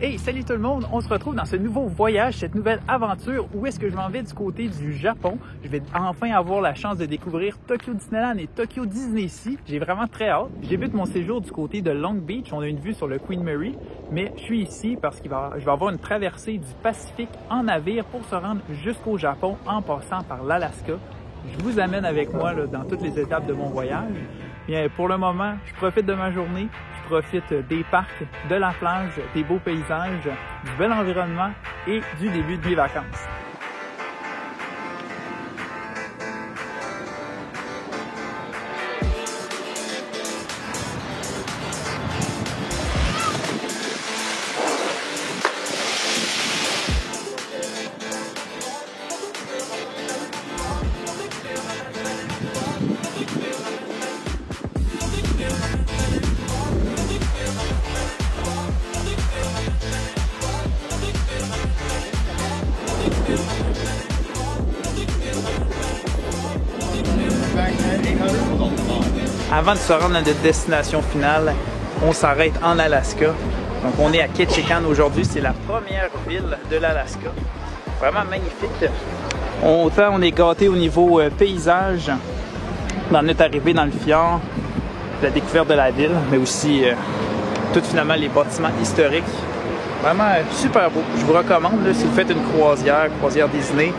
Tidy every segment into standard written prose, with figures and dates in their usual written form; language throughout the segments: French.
Hey, salut tout le monde! On se retrouve dans ce nouveau voyage, cette nouvelle aventure où est-ce que je m'en vais du côté du Japon. Je vais enfin avoir la chance de découvrir Tokyo Disneyland et Tokyo Disney Sea. J'ai vraiment très hâte. J'évite mon séjour du côté de Long Beach. On a une vue sur le Queen Mary, mais je suis ici parce que je vais avoir une traversée du Pacifique en navire pour se rendre jusqu'au Japon en passant par l'Alaska. Je vous amène avec moi là, dans toutes les étapes de mon voyage. Bien, pour le moment, je profite de ma journée, je profite des parcs, de la plage, des beaux paysages, du bel environnement et du début de mes vacances. Avant de se rendre à notre destination finale, on s'arrête en Alaska. Donc on est à Ketchikan aujourd'hui, c'est la première ville de l'Alaska. Vraiment magnifique. Autant on est gâté au niveau paysage, dans notre arrivée dans le fjord, la découverte de la ville, mais aussi tout finalement les bâtiments historiques. Vraiment super beau. Je vous recommande, là, si vous faites une croisière Disney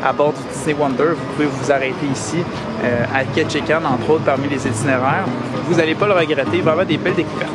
à bord du Disney Wonder, vous pouvez vous arrêter ici à Ketchikan, entre autres parmi les itinéraires. Vous n'allez pas le regretter, vraiment des belles découvertes.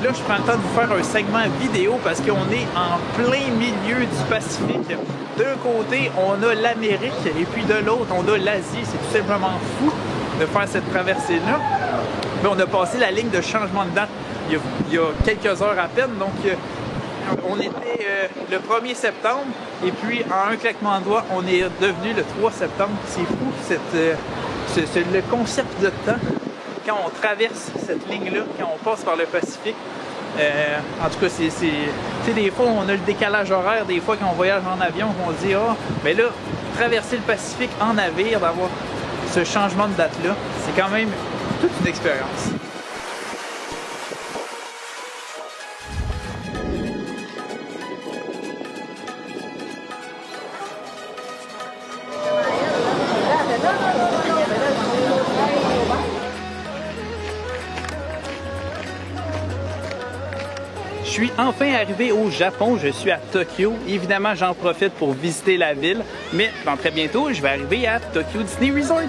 Là, je prends le temps de vous faire un segment vidéo parce qu'on est en plein milieu du Pacifique. D'un côté, on a l'Amérique et puis de l'autre, on a l'Asie. C'est tout simplement fou de faire cette traversée-là. Mais on a passé la ligne de changement de date il y a quelques heures à peine. Donc, on était le 1er septembre et puis en un claquement de doigts, on est devenu le 3 septembre. C'est fou, le concept de temps. Quand on traverse cette ligne-là, quand on passe par le Pacifique, en tout cas, c'est des fois, on a le décalage horaire, des fois, quand on voyage en avion, on se dit, mais là, traverser le Pacifique en navire, d'avoir ce changement de date-là, c'est quand même toute une expérience. Je suis enfin arrivé au Japon, je suis à Tokyo. Évidemment, j'en profite pour visiter la ville, mais dans très bientôt, je vais arriver à Tokyo Disney Resort.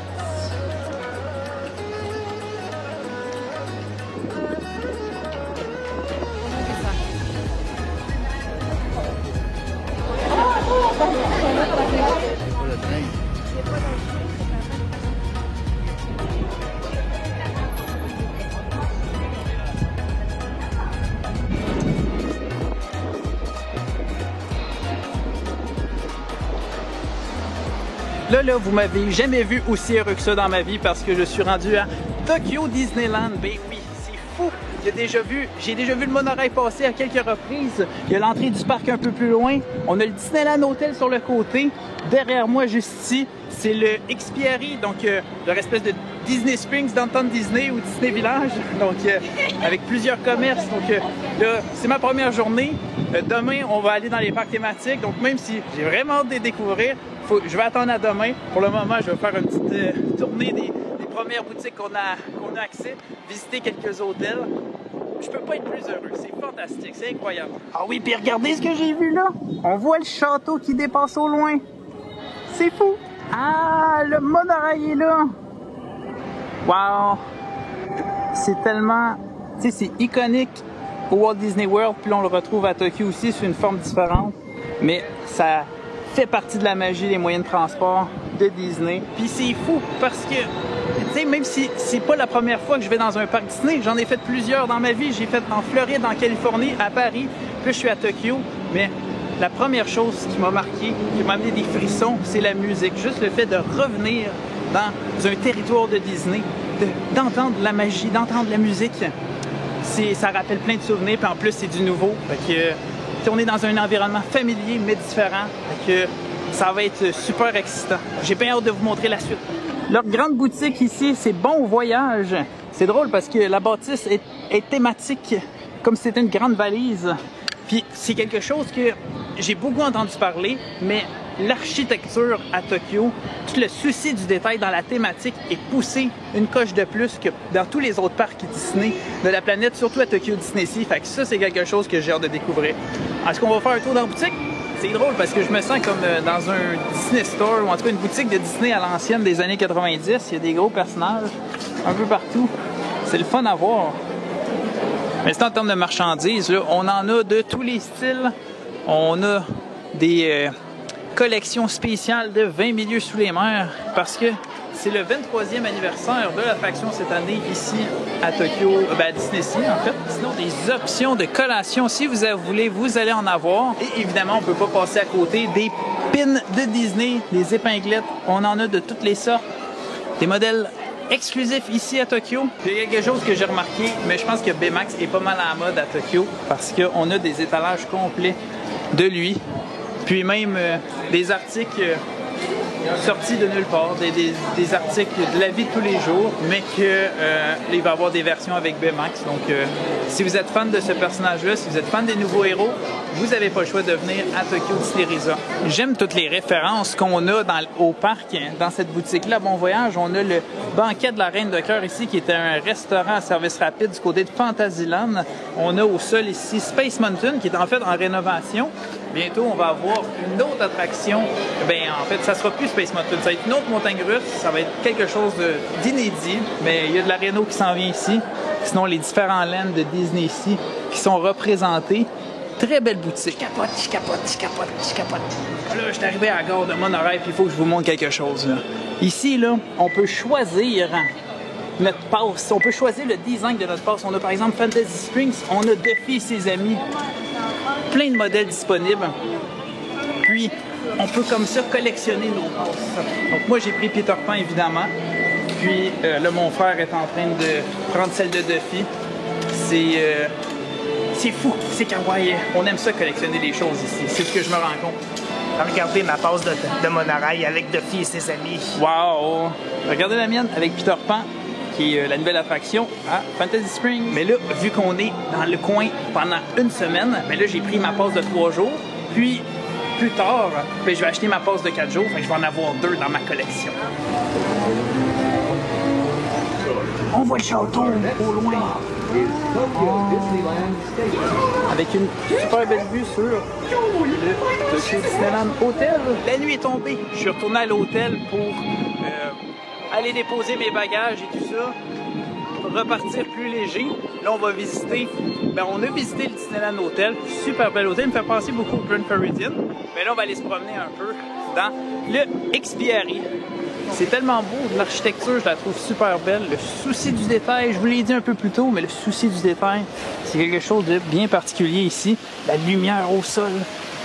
Là, vous m'avez jamais vu aussi heureux que ça dans ma vie parce que je suis rendu à Tokyo Disneyland. Ben oui, c'est fou! J'ai déjà vu le monorail passer à quelques reprises. Il y a l'entrée du parc un peu plus loin. On a le Disneyland Hotel sur le côté. Derrière moi, juste ici, c'est le Xpiari, donc leur espèce de Disney Springs, Downtown Disney ou Disney Village. Donc, avec plusieurs commerces. Donc, là, c'est ma première journée. Demain, on va aller dans les parcs thématiques. Donc, même si j'ai vraiment hâte de les découvrir, je vais attendre à demain. Pour le moment, je vais faire une petite tournée des premières boutiques qu'on a accès, visiter quelques hôtels. Je peux pas être plus heureux. C'est fantastique, c'est incroyable. Ah oui, puis regardez ce que j'ai vu là. On voit le château qui dépasse au loin. C'est fou. Ah, le monorail est là. Wow. C'est tellement... Tu sais, c'est iconique au Walt Disney World, puis on le retrouve à Tokyo aussi sous une forme différente. Mais ça fait partie de la magie des moyens de transport de Disney. Puis c'est fou parce que, tu sais, même si c'est pas la première fois que je vais dans un parc Disney, j'en ai fait plusieurs dans ma vie. J'ai fait en Floride, en Californie, à Paris, puis je suis à Tokyo. Mais la première chose qui m'a marqué, qui m'a amené des frissons, c'est la musique. Juste le fait de revenir dans un territoire de Disney, d'entendre la magie, d'entendre la musique. Ça rappelle plein de souvenirs, puis en plus c'est du nouveau. Fait que, on est dans un environnement familier mais différent. Fait que ça va être super excitant. J'ai bien hâte de vous montrer la suite. Leur grande boutique ici, c'est Bon Voyage. C'est drôle parce que la bâtisse est thématique, comme si c'était une grande valise. Puis c'est quelque chose que j'ai beaucoup entendu parler, mais l'architecture à Tokyo, tout le souci du détail dans la thématique est poussé une coche de plus que dans tous les autres parcs Disney de la planète, surtout à Tokyo Disney Sea. Fait que ça, c'est quelque chose que j'ai hâte de découvrir. Est-ce qu'on va faire un tour dans la boutique? C'est drôle parce que je me sens comme dans un Disney Store, ou en tout cas une boutique de Disney à l'ancienne des années 90. Il y a des gros personnages un peu partout. C'est le fun à voir. Mais c'est en termes de marchandises, là, on en a de tous les styles. On a des collections spéciales de 20 milieux sous les mers parce que c'est le 23e anniversaire de l'attraction cette année ici à Tokyo, à Disney Sea en fait. Sinon, des options de collation, si vous en voulez, vous allez en avoir. Et évidemment, on ne peut pas passer à côté des pins de Disney, des épinglettes. On en a de toutes les sortes. Des modèles exclusifs ici à Tokyo. Il y a quelque chose que j'ai remarqué, mais je pense que Baymax est pas mal à la mode à Tokyo parce qu'on a des étalages complets de lui. Puis même des articles sortis de nulle part, des articles de la vie de tous les jours, mais qu'il va y avoir des versions avec Baymax. Donc, si vous êtes fan de ce personnage-là, si vous êtes fan des nouveaux héros, vous n'avez pas le choix de venir à Tokyo Disney Resort. J'aime toutes les références qu'on a au parc, dans cette boutique-là. Bon Voyage, on a le banquet de la Reine de Cœur ici, qui est un restaurant à service rapide du côté de Fantasyland. On a au sol ici Space Mountain, qui est en fait en rénovation. Bientôt, on va avoir une autre attraction. Bien, en fait, ça sera plus Space Mountain. Ça va être une autre montagne russe. Ça va être quelque chose d'inédit. Mais il y a de la réno qui s'en vient ici. Sinon, les différents lands de Disney ici qui sont représentés. Très belle boutique. Je capote. Là, je suis arrivé à la gare de Monorail, puis il faut que je vous montre quelque chose. Là. Ici, là, on peut choisir notre passe. On peut choisir le design de notre passe. On a par exemple Fantasy Springs. On a Duffy et ses amis. Plein de modèles disponibles. Puis, on peut comme ça collectionner nos passes. Donc moi, j'ai pris Peter Pan, évidemment. Puis, là, mon frère est en train de prendre celle de Duffy. C'est fou, c'est kawaii. On aime ça collectionner les choses ici. C'est ce que je me rends compte. Regardez ma passe de monorail avec Duffy et ses amis. Wow! Regardez la mienne avec Peter Pan, qui est la nouvelle attraction à Fantasy Springs. Mais là, vu qu'on est dans le coin pendant une semaine, ben là, j'ai pris ma passe de 3 jours. Puis, plus tard, ben, je vais acheter ma passe de 4 jours. Fait que je vais en avoir 2 dans ma collection. On voit le château au loin. Avec une super belle vue sur le Tokyo Disneyland Hotel. La nuit est tombée. Je suis retourné à l'hôtel pour aller déposer mes bagages et tout ça, repartir plus léger. Là, on va visiter. Ben, on a visité le Disneyland Hotel. Super bel hôtel. Il me fait penser beaucoup au Grand Floridian. Mais là, on va aller se promener un peu dans le Expiari. C'est tellement beau, l'architecture, je la trouve super belle. Le souci du détail, je vous l'ai dit un peu plus tôt, mais le souci du détail, c'est quelque chose de bien particulier ici. La lumière au sol,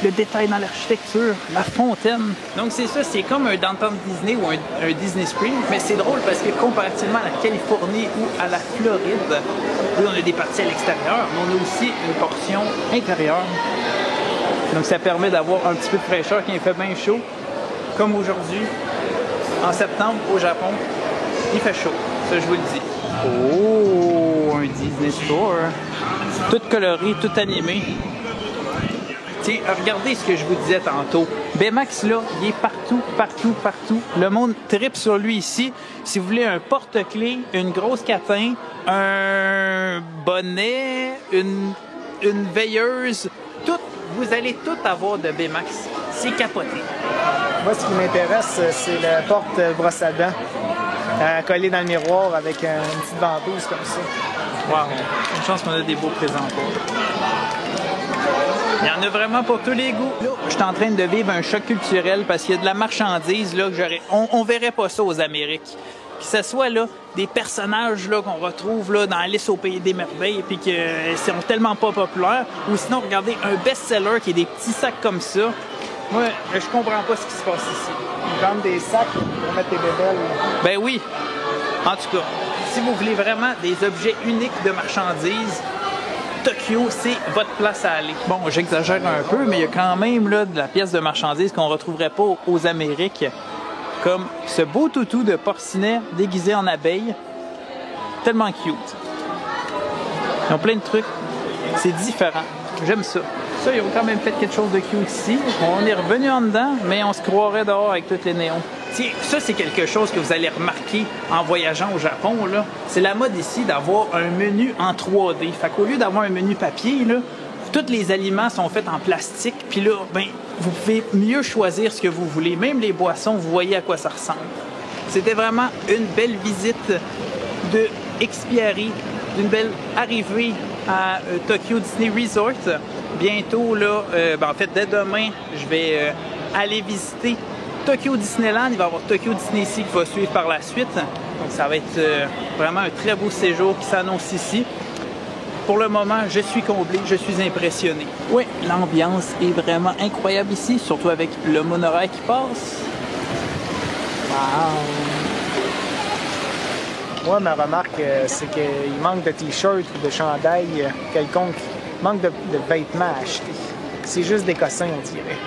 le détail dans l'architecture, la fontaine. Donc c'est ça, c'est comme un Downtown Disney ou un Disney Springs, mais c'est drôle parce que comparativement à la Californie ou à la Floride, où on a des parties à l'extérieur, mais on a aussi une portion intérieure. Donc ça permet d'avoir un petit peu de fraîcheur quand il fait bien chaud, comme aujourd'hui. En septembre, au Japon, il fait chaud. Ça, je vous le dis. Oh, un Disney Store. Tout coloré, tout animé. Tiens, regardez ce que je vous disais tantôt. Baymax, là, il est partout, partout, partout. Le monde tripe sur lui ici. Si vous voulez un porte-clés, une grosse catin, un bonnet, une veilleuse, tout, vous allez tout avoir de Baymax. C'est capoté. Moi, ce qui m'intéresse, c'est le porte brosse à dents collé dans le miroir avec une petite ventouse comme ça. Wow! Une chance qu'on a des beaux présents encore. Il y en a vraiment pour tous les goûts. Là, je suis en train de vivre un choc culturel parce qu'il y a de la marchandise là, que on verrait pas ça aux Amériques. Que ce soit là, des personnages là, qu'on retrouve là, dans Alice au Pays des Merveilles puis qui sont tellement pas populaires. Ou sinon, regardez, un best-seller qui est des petits sacs comme ça. Moi, je comprends pas ce qui se passe ici. Ils vendent des sacs pour mettre tes bébelles. Ben oui. En tout cas, si vous voulez vraiment des objets uniques de marchandises, Tokyo, c'est votre place à aller. Bon, j'exagère un peu, mais il y a quand même là, de la pièce de marchandise qu'on ne retrouverait pas aux Amériques, comme ce beau toutou de porcinet déguisé en abeille. Tellement cute. Ils ont plein de trucs. C'est différent. J'aime ça. Ça, ils ont quand même fait quelque chose de cute ici. On est revenu en dedans, mais on se croirait dehors avec toutes les néons. Tiens, ça, c'est quelque chose que vous allez remarquer en voyageant au Japon, là. C'est la mode ici d'avoir un menu en 3D. Fait qu'au lieu d'avoir un menu papier, là, tous les aliments sont faits en plastique. Puis là, ben, vous pouvez mieux choisir ce que vous voulez. Même les boissons, vous voyez à quoi ça ressemble. C'était vraiment une belle visite de Expiari, d'une belle arrivée à Tokyo Disney Resort. Bientôt, là, en fait, dès demain, je vais aller visiter Tokyo Disneyland. Il va y avoir Tokyo Disney Sea qui va suivre par la suite. Donc, ça va être vraiment un très beau séjour qui s'annonce ici. Pour le moment, je suis comblé, je suis impressionné. Oui, l'ambiance est vraiment incroyable ici, surtout avec le monorail qui passe. Wow! Moi, ma remarque, c'est qu'il manque de t-shirts ou de chandail quelconque. Il manque de vêtements à acheter. C'est juste des cossins, on dirait.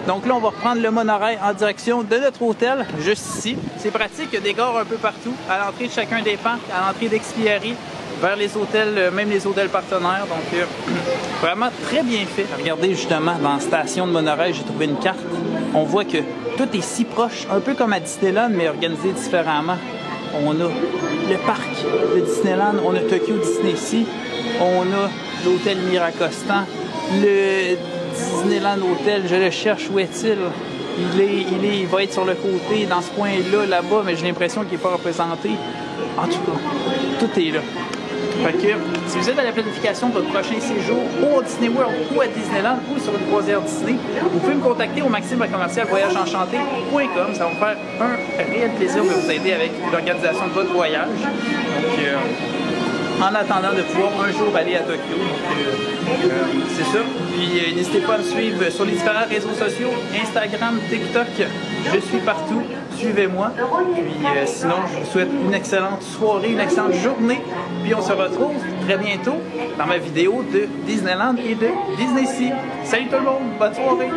Donc là, on va reprendre le monorail en direction de notre hôtel, juste ici. C'est pratique, il y a des gares un peu partout, à l'entrée de chacun des parcs, à l'entrée d'Expiari, vers les hôtels, même les hôtels partenaires. Donc, vraiment très bien fait. Regardez justement, dans la station de monorail, j'ai trouvé une carte. On voit que tout est si proche, un peu comme à Disneyland, mais organisé différemment. On a le parc de Disneyland, on a Tokyo Disney Sea, on a l'hôtel Miracostan, le Disneyland Hotel, je le cherche, où est-il? Il va être sur le côté, dans ce coin-là, là-bas, mais j'ai l'impression qu'il n'est pas représenté. En tout cas, tout est là. Fait que, si vous êtes à la planification de votre prochain séjour au Disney World ou à Disneyland ou sur une croisière Disney, vous pouvez me contacter au maxime@voyagesenchanté.com. Ça va me faire un réel plaisir de vous aider avec l'organisation de votre voyage. Donc, en attendant de pouvoir un jour aller à Tokyo. C'est ça. Puis n'hésitez pas à me suivre sur les différents réseaux sociaux, Instagram, TikTok. Je suis partout. Suivez-moi. Puis sinon, je vous souhaite une excellente soirée, une excellente journée. Puis on se retrouve très bientôt dans ma vidéo de Disneyland et de Disney Sea. Salut tout le monde. Bonne soirée.